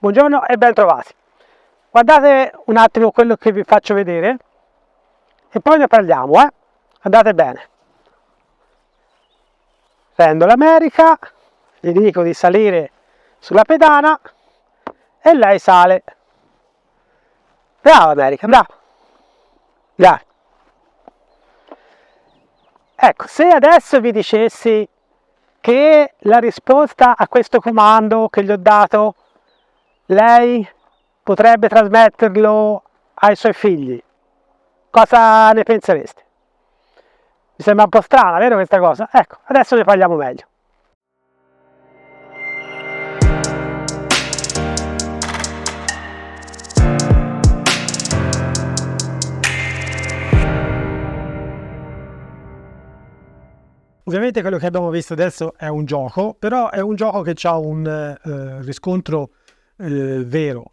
Buongiorno e ben trovati. Guardate un attimo quello che vi faccio vedere e poi ne parliamo, Andate bene. Prendo l'America, gli dico di salire sulla pedana e lei sale. Brava America, brava. Dai. Ecco, se adesso vi dicessi che la risposta a questo comando che gli ho dato lei potrebbe trasmetterlo ai suoi figli, cosa ne pensereste? Mi sembra un po' strana, vero questa cosa? Ecco, adesso ne parliamo meglio. Ovviamente quello che abbiamo visto adesso è un gioco, però è un gioco che ha un riscontro vero.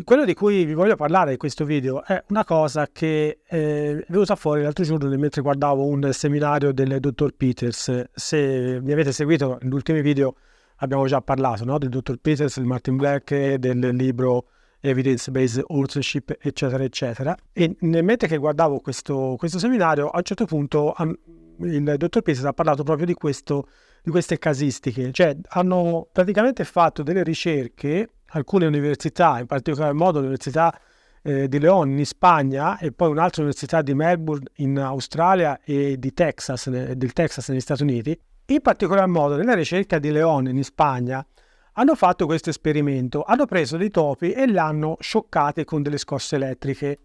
Quello di cui vi voglio parlare in questo video è una cosa che è venuta fuori l'altro giorno mentre guardavo un seminario del dottor Peters. Se mi avete seguito negli ultimi video abbiamo già parlato, no? Del dottor Peters, di Martin Black, del libro Evidence-Based Authorship, eccetera, eccetera. E mentre che guardavo questo seminario, a un certo punto il dottor Peters ha parlato proprio di queste casistiche, cioè hanno praticamente fatto delle ricerche, alcune università, in particolar modo l'università di León in Spagna e poi un'altra università di Melbourne in Australia e del Texas negli Stati Uniti. In particolar modo nella ricerca di León in Spagna hanno fatto questo esperimento, hanno preso dei topi e li hanno scioccati con delle scosse elettriche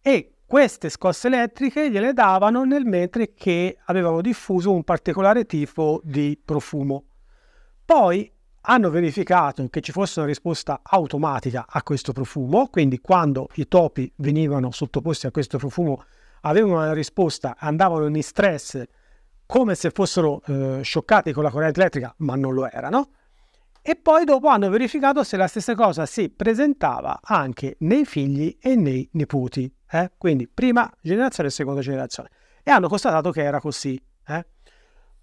e queste scosse elettriche gliele davano nel mentre che avevano diffuso un particolare tipo di profumo. Poi hanno verificato che ci fosse una risposta automatica a questo profumo, quindi quando i topi venivano sottoposti a questo profumo avevano una risposta, andavano in stress come se fossero scioccati con la corrente elettrica, ma non lo erano. E poi dopo hanno verificato se la stessa cosa si presentava anche nei figli e nei nipoti, quindi prima generazione e seconda generazione, e hanno constatato che era così.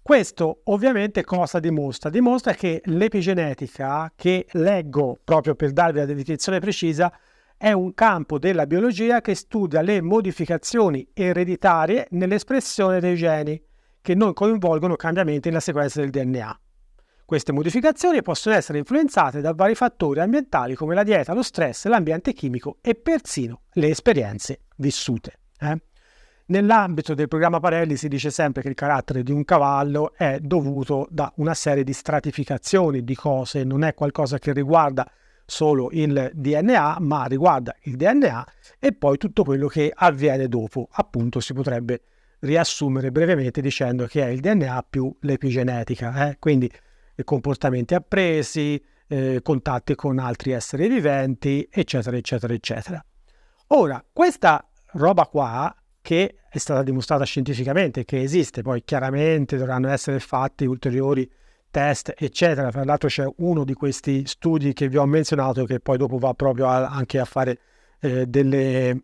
Questo ovviamente cosa dimostra? Dimostra che l'epigenetica, che leggo proprio per darvi la definizione precisa, è un campo della biologia che studia le modificazioni ereditarie nell'espressione dei geni che non coinvolgono cambiamenti nella sequenza del DNA. Queste modificazioni possono essere influenzate da vari fattori ambientali come la dieta, lo stress, l'ambiente chimico e persino le esperienze vissute. Nell'ambito del programma Parelli si dice sempre che il carattere di un cavallo è dovuto da una serie di stratificazioni di cose, non è qualcosa che riguarda solo il DNA, ma riguarda il DNA e poi tutto quello che avviene dopo. Appunto si potrebbe riassumere brevemente dicendo che è il DNA più l'epigenetica, quindi comportamenti appresi, contatti con altri esseri viventi, eccetera, eccetera, eccetera. Ora, questa roba qua, che è stata dimostrata scientificamente, che esiste, poi chiaramente dovranno essere fatti ulteriori test, eccetera. Tra l'altro c'è uno di questi studi che vi ho menzionato che poi dopo va proprio anche a fare dei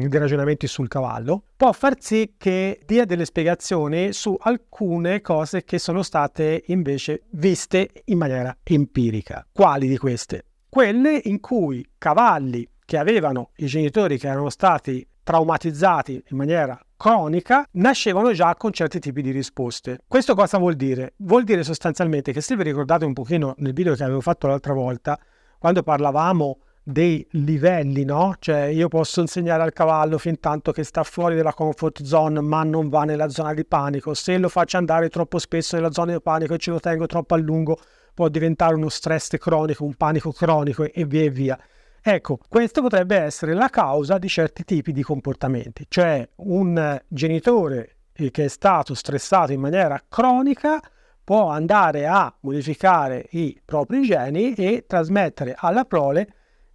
ragionamenti sul cavallo, può far sì che dia delle spiegazioni su alcune cose che sono state invece viste in maniera empirica. Quali di queste? Quelle in cui cavalli che avevano i genitori che erano stati traumatizzati in maniera cronica nascevano già con certi tipi di risposte. Questo cosa vuol dire? Vuol dire sostanzialmente che, se vi ricordate un pochino nel video che avevo fatto l'altra volta, quando parlavamo dei livelli, no? Cioè io posso insegnare al cavallo fin tanto che sta fuori dalla comfort zone ma non va nella zona di panico. Se lo faccio andare troppo spesso nella zona di panico e ce lo tengo troppo a lungo può diventare uno stress cronico, un panico cronico e via e via. Ecco, questo potrebbe essere la causa di certi tipi di comportamenti, cioè un genitore che è stato stressato in maniera cronica può andare a modificare i propri geni e trasmettere alla prole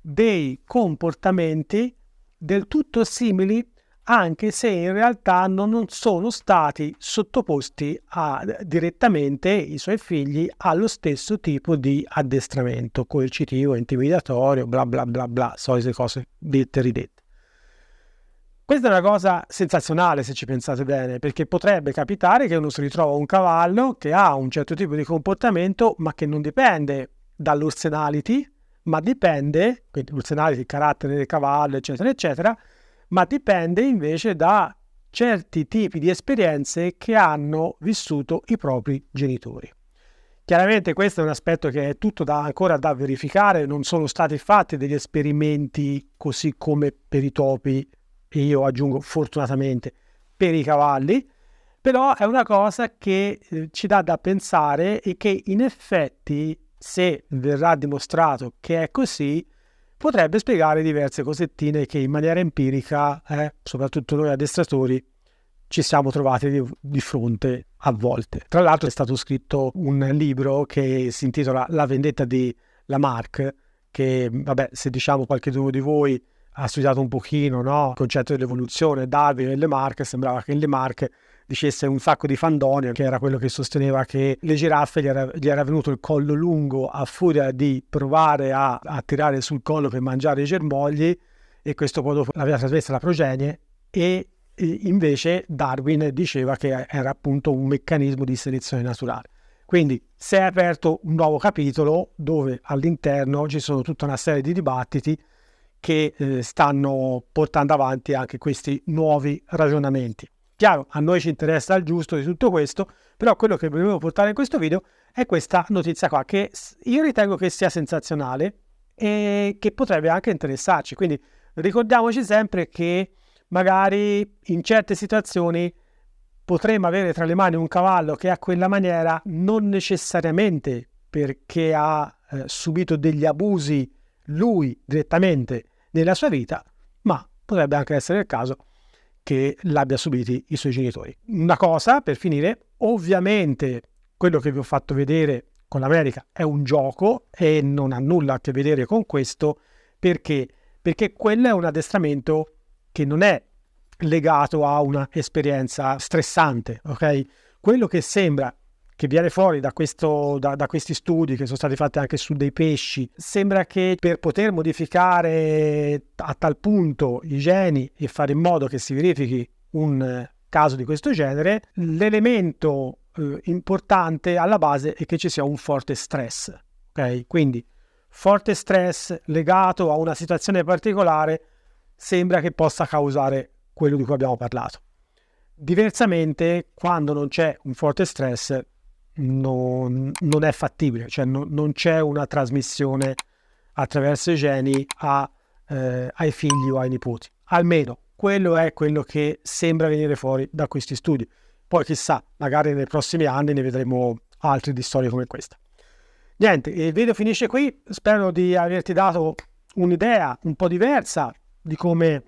dei comportamenti del tutto simili, anche se in realtà non sono stati sottoposti direttamente i suoi figli allo stesso tipo di addestramento coercitivo, intimidatorio, bla bla bla bla, solite cose dette e ridette. Questa è una cosa sensazionale se ci pensate bene, perché potrebbe capitare che uno si ritrova un cavallo che ha un certo tipo di comportamento ma che non dipende dall'orsenality, ma dipende, quindi l'analisi, il carattere del cavallo, eccetera, eccetera, ma dipende invece da certi tipi di esperienze che hanno vissuto i propri genitori. Chiaramente questo è un aspetto che è tutto ancora da verificare, non sono stati fatti degli esperimenti così come per i topi, e io aggiungo fortunatamente per i cavalli, però è una cosa che ci dà da pensare e che in effetti, se verrà dimostrato che è così, potrebbe spiegare diverse cosettine che in maniera empirica, soprattutto noi addestratori, ci siamo trovati di fronte a volte. Tra l'altro è stato scritto un libro che si intitola La vendetta di Lamarck, che vabbè, se diciamo qualcuno di voi ha studiato un pochino, no, il concetto dell'evoluzione, Darwin e Lamarck, sembrava che Lamarck dicesse un sacco di fandonia, che era quello che sosteneva che le giraffe gli era venuto il collo lungo a furia di provare a tirare sul collo per mangiare i germogli, e questo poi dopo l'aveva trasmessa la progenie, e invece Darwin diceva che era appunto un meccanismo di selezione naturale. Quindi si è aperto un nuovo capitolo dove all'interno ci sono tutta una serie di dibattiti che stanno portando avanti anche questi nuovi ragionamenti. Chiaro, a noi ci interessa il giusto di tutto questo, però quello che volevo portare in questo video è questa notizia qua, che io ritengo che sia sensazionale e che potrebbe anche interessarci. Quindi ricordiamoci sempre che magari in certe situazioni potremmo avere tra le mani un cavallo che a quella maniera, non necessariamente perché ha subito degli abusi lui direttamente nella sua vita, ma potrebbe anche essere il caso che l'abbia subiti i suoi genitori. Una cosa per finire: ovviamente quello che vi ho fatto vedere con l'America è un gioco e non ha nulla a che vedere con questo, perché quello è un addestramento che non è legato a una esperienza stressante, ok? Quello che sembra che viene fuori da questi studi che sono stati fatti anche su dei pesci, sembra che per poter modificare a tal punto i geni e fare in modo che si verifichi un caso di questo genere, l'elemento importante alla base è che ci sia un forte stress, ok? Quindi forte stress legato a una situazione particolare sembra che possa causare quello di cui abbiamo parlato. Diversamente, quando non c'è un forte stress, non è fattibile, cioè non c'è una trasmissione attraverso i geni ai figli o ai nipoti. Almeno quello è quello che sembra venire fuori da questi studi. Poi chissà, magari nei prossimi anni ne vedremo altri di storie come questa. Niente, il video finisce qui. Spero di averti dato un'idea un po' diversa di come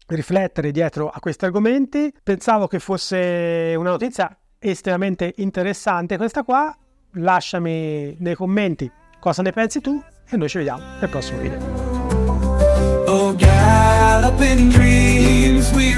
riflettere dietro a questi argomenti. Pensavo che fosse una notizia estremamente interessante questa qua. Lasciami nei commenti cosa ne pensi tu e noi ci vediamo nel prossimo video. Oh, galloping dreams we